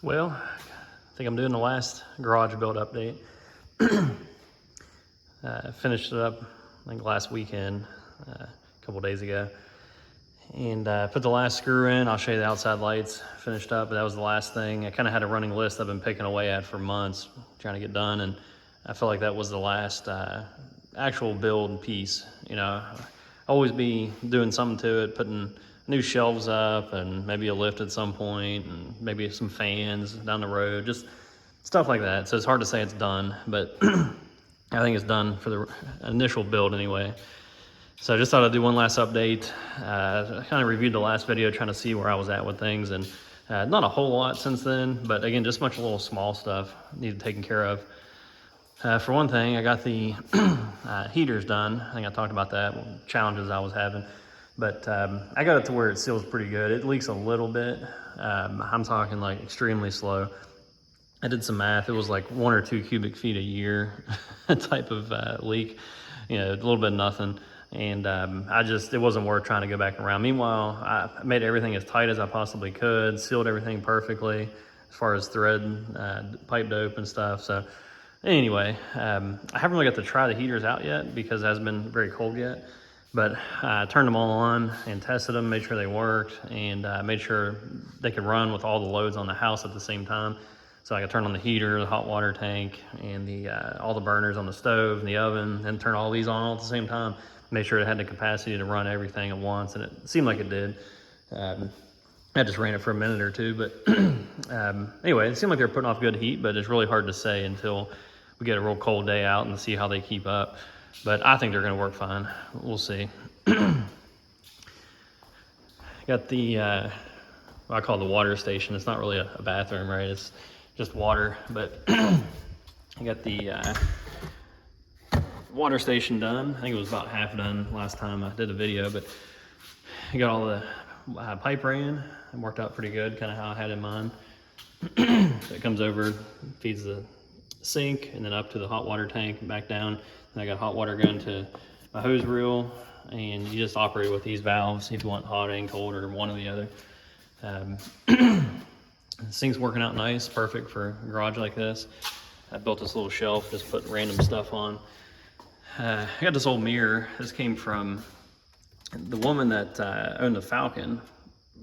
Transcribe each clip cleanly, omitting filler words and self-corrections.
Well, I think I'm doing the last garage build update. Finished it up, I think last weekend, a couple days ago. And put the last screw in. I'll show you the outside lights finished up, but that was the last thing. I kind of had a running list I've been picking away at for months, trying to get done. And I felt like that was the last actual build piece. You know, always be doing something to it, putting new shelves up and maybe a lift at some point and maybe some fans down the road, just stuff like that. So it's hard to say it's done, but I think it's done for the initial build anyway. So I just thought I'd do one last update. I kind of reviewed the last video trying to see where I was at with things, and not a whole lot since then, but again, just a bunch of little small stuff needed taken care of. For one thing, I got the heaters done. I think I talked about that, challenges I was having. But I got it to where it seals pretty good. It leaks a little bit. I'm talking like extremely slow. I did some math. It was like 1 or 2 cubic feet a year type of leak. You know, a little bit of nothing. And it wasn't worth trying to go back around. Meanwhile, I made everything as tight as I possibly could, sealed everything perfectly as far as thread, pipe dope and stuff. So anyway, I haven't really got to try the heaters out yet because it hasn't been very cold yet. But I turned them all on and tested them, made sure they worked, and made sure they could run with all the loads on the house at the same time. So I could turn on the heater, the hot water tank, and all the burners on the stove and the oven, and turn all these on all at the same time. Make sure it had the capacity to run everything at once, and it seemed like it did. I just ran it for a minute or two, but anyway, it seemed like they were putting off good heat, but it's really hard to say until we get a real cold day out and see how they keep up. But I think they're going to work fine. We'll see. Got the, I call it the water station. It's not really a bathroom, right? It's just water. But I got the water station done. I think it was about half done last time I did a video. But I got all the pipe ran. It worked out pretty good, kind of how I had in mind. So it comes over, feeds the sink, and then up to the hot water tank and back down. And I got hot water going to my hose reel, and you just operate with these valves if you want hot and cold or one or the other. The sink's working out nice, perfect for a garage like this. I built this little shelf, just put random stuff on. I got this old mirror. This came from the woman that owned the Falcon.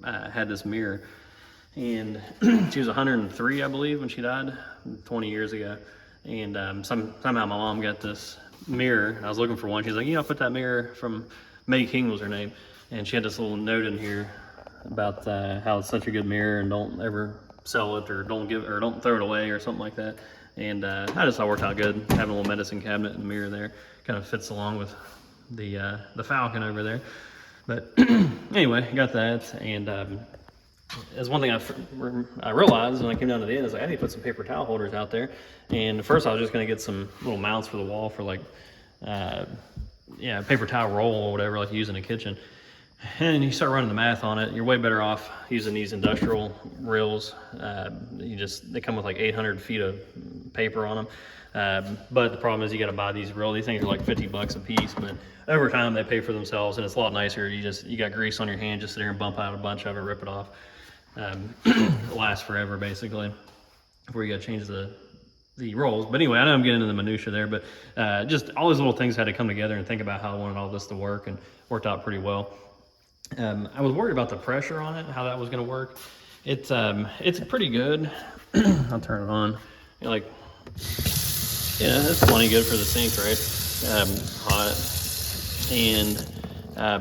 Had this mirror, and she was 103, I believe, when she died 20 years ago. And somehow my mom got this mirror. I was looking for one. She's like, I put that mirror from May King was her name, and she had this little note in here about how it's such a good mirror and don't ever sell it or don't throw it away or something like that. And I just thought it worked out good, having a little medicine cabinet and mirror there. Kind of fits along with the Falcon over there. But anyway, got that, and as one thing I realized when I came down to the end is I need to put some paper towel holders out there. And first I was just going to get some little mounts for the wall for like, paper towel roll or whatever like you use in a kitchen. And you start running the math on it, you're way better off using these industrial reels. They come with like 800 feet of paper on them. But the problem is you got to buy these reels. These things are like $50 a piece, but over time they pay for themselves, and it's a lot nicer. You got grease on your hand, just sit there and bump out a bunch of it, rip it off. It lasts forever basically before you got to change the rolls. But anyway, I know I'm getting into the minutia there, but just all these little things had to come together and think about how I wanted all this to work, and worked out pretty well. I was worried about the pressure on it, how that was going to work. It's pretty good. I'll turn it on. That's plenty good for the sink, right? Hot. And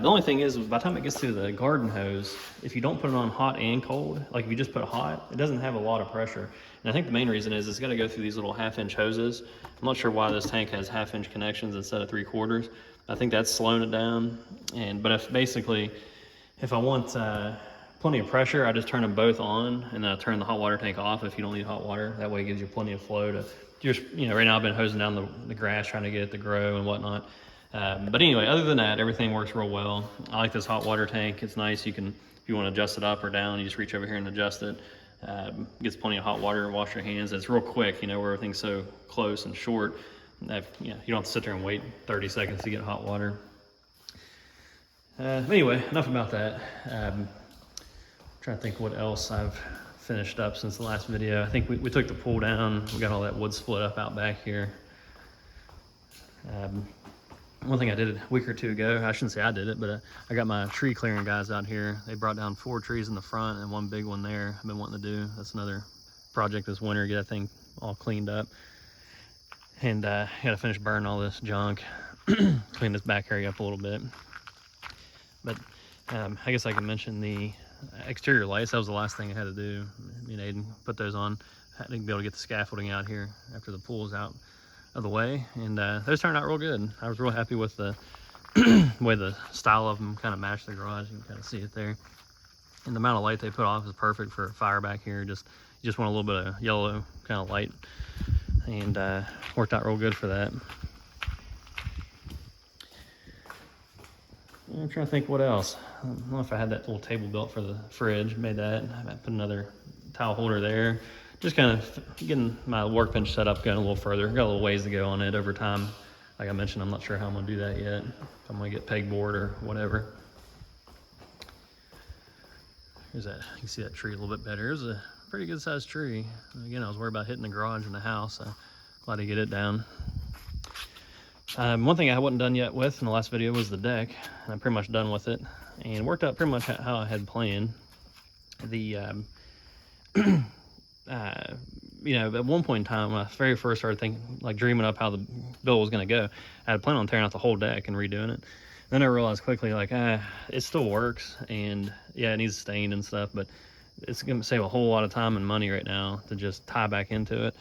the only thing is, by the time it gets to the garden hose, if you don't put it on hot and cold, like if you just put hot, it doesn't have a lot of pressure. And I think the main reason is it's got to go through these little 1/2-inch hoses. I'm not sure why this tank has 1/2-inch connections instead of 3/4. I think that's slowing it down. But if I want plenty of pressure, I just turn them both on, and then I turn the hot water tank off if you don't need hot water. That way it gives you plenty of flow to just, right now I've been hosing down the grass trying to get it to grow and whatnot. But anyway, other than that, everything works real well. I like this hot water tank. It's nice. If you want to adjust it up or down, you just reach over here and adjust it. Gets plenty of hot water, wash your hands. It's real quick, where everything's so close and short. You don't have to sit there and wait 30 seconds to get hot water. Anyway, enough about that. I'm trying to think what else I've finished up since the last video. I think we took the pool down. We got all that wood split up out back here. One thing I did a week or two ago, I shouldn't say I did it, but I got my tree clearing guys out here. They brought down 4 trees in the front and 1 big one there I've been wanting to do. That's another project this winter, get that thing all cleaned up. And I gotta finish burning all this junk, clean this back area up a little bit. But I guess I can mention the exterior lights. That was the last thing I had to do. Me and Aiden put those on. I had to be able to get the scaffolding out here after the pool's out of the way, and those turned out real good. I was real happy with the way the style of them kind of matched the garage. You can kind of see it there, and the amount of light they put off is perfect for a fire back here. You just want a little bit of yellow kind of light, and worked out real good for that. I'm trying to think what else. I don't know if I had that little table built for the fridge. Made that. I put another towel holder there. Just kind of getting my workbench set up, going a little further. Got a little ways to go on it over time. Like I mentioned, I'm not sure how I'm gonna do that yet. If I'm gonna get pegboard or whatever. Here's that. You can see that tree a little bit better. It was a pretty good sized tree. Again, I was worried about hitting the garage and the house. So glad to get it down. One thing I wasn't done yet with in the last video was the deck. And I'm pretty much done with it, and worked out pretty much how I had planned. The you know, at one point in time, when I very first started thinking, like dreaming up how the build was going to go, I had planned on tearing out the whole deck and redoing it. Then I realized quickly, like, it still works, and yeah, it needs stained and stuff, but it's going to save a whole lot of time and money right now to just tie back into it.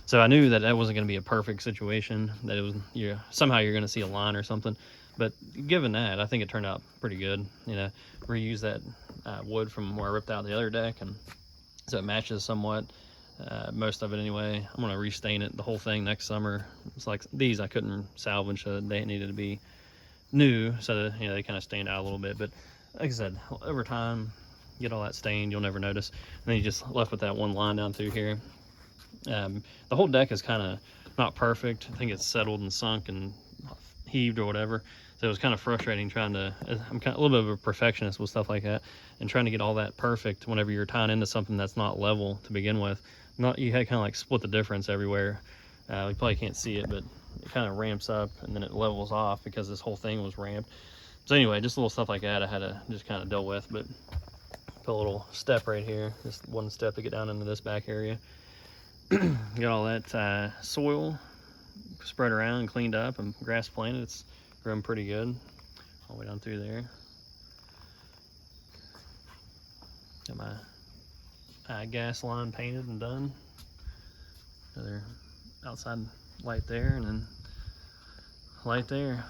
So I knew that that wasn't going to be a perfect situation, that it was, somehow you're going to see a line or something. But given that, I think it turned out pretty good. You know, reuse that wood from where I ripped out the other deck, and so it matches somewhat, most of it anyway. I'm gonna restain it, the whole thing, next summer. It's like these I couldn't salvage, so they needed to be new, so that, you know, they kind of stained out a little bit. But like I said, over time, get all that stained, you'll never notice. And then you just left with that one line down through here. The whole deck is kind of not perfect. I think it's settled and sunk and heaved or whatever. So it was kind of frustrating trying to, I'm kind of a little bit of a perfectionist with stuff like that, and trying to get all that perfect whenever you're tying into something that's not level to begin with. You had kind of like split the difference everywhere. You probably can't see it, but it kind of ramps up and then it levels off because this whole thing was ramped. So anyway, just little stuff like that I had to just kind of deal with, but put a little step right here, just one step to get down into this back area. Got all that soil spread around and cleaned up and grass planted. It's grown pretty good all the way down through there. Got my gas line painted and done. Another outside light there, and then light there.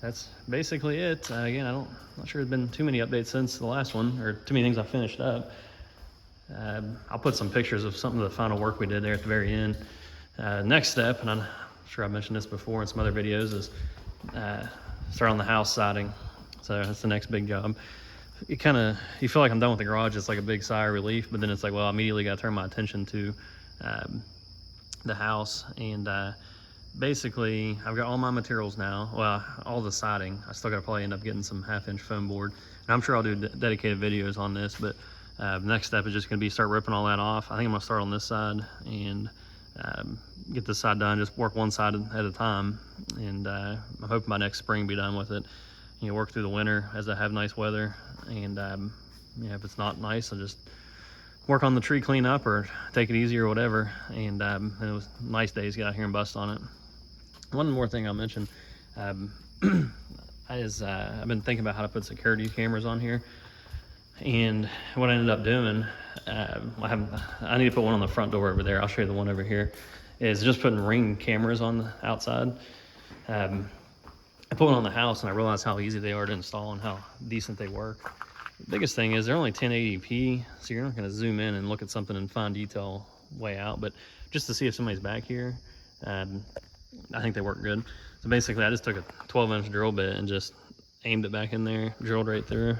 That's basically it. Again, I'm not sure there's been too many updates since the last one, or too many things I finished up. I'll put some pictures of some of the final work we did there at the very end. Next step, and I'm sure I mentioned this before in some other videos, is start on the house siding. So that's the next big job. You feel like I'm done with the garage. It's like a big sigh of relief, but then it's like, well, I immediately got to turn my attention to the house. And basically, I've got all my materials now. Well, all the siding. I still got to probably end up getting some 1/2-inch foam board. And I'm sure I'll do dedicated videos on this, but next step is just going to be start ripping all that off. I think I'm going to start on this side and get this side done, just work one side at a time, and I'm hoping by next spring be done with it. You know, work through the winter as I have nice weather, and you know, if it's not nice, I'll just work on the tree cleanup or take it easy or whatever. And it was nice days, get out here and bust on it. One more thing I'll mention is I've been thinking about how to put security cameras on here, and what I ended up doing, I need to put one on the front door over there. I'll show you the one over here. Is just putting Ring cameras on the outside. I put one on the house and I realized how easy they are to install and how decent they work. The biggest thing is they're only 1080p, so you're not going to zoom in and look at something in fine detail way out, but just to see if somebody's back here, I think they work good. So basically I just took a 12-inch drill bit and just aimed it back in there, drilled right through,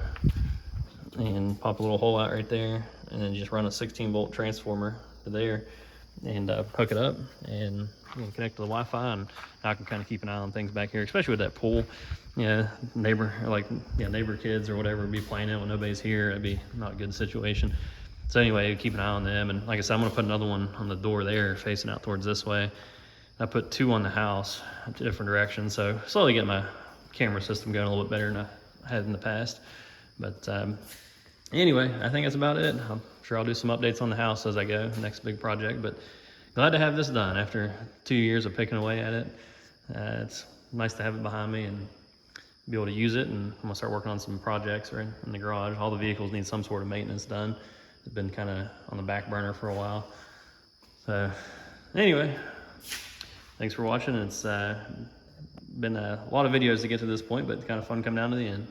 and pop a little hole out right there, and then just run a 16-volt transformer to there. and hook it up and connect to the Wi-Fi, and I can kind of keep an eye on things back here, especially with that pool. Neighbor kids or whatever would be playing it when nobody's here. It'd be not a good situation. So anyway, keep an eye on them. And like I said, I'm gonna put another one on the door there facing out towards this way. I put 2 on the house, different directions. So slowly getting my camera system going a little bit better than I had in the past. But anyway, I think that's about it. I'm sure I'll do some updates on the house as I go, next big project. But glad to have this done after 2 years of picking away at it. It's nice to have it behind me and be able to use it. And I'm gonna start working on some projects right in the garage. All the vehicles need some sort of maintenance done. It's been kind of on the back burner for a while. So anyway, thanks for watching. It's been a lot of videos to get to this point, but kind of fun coming down to the end.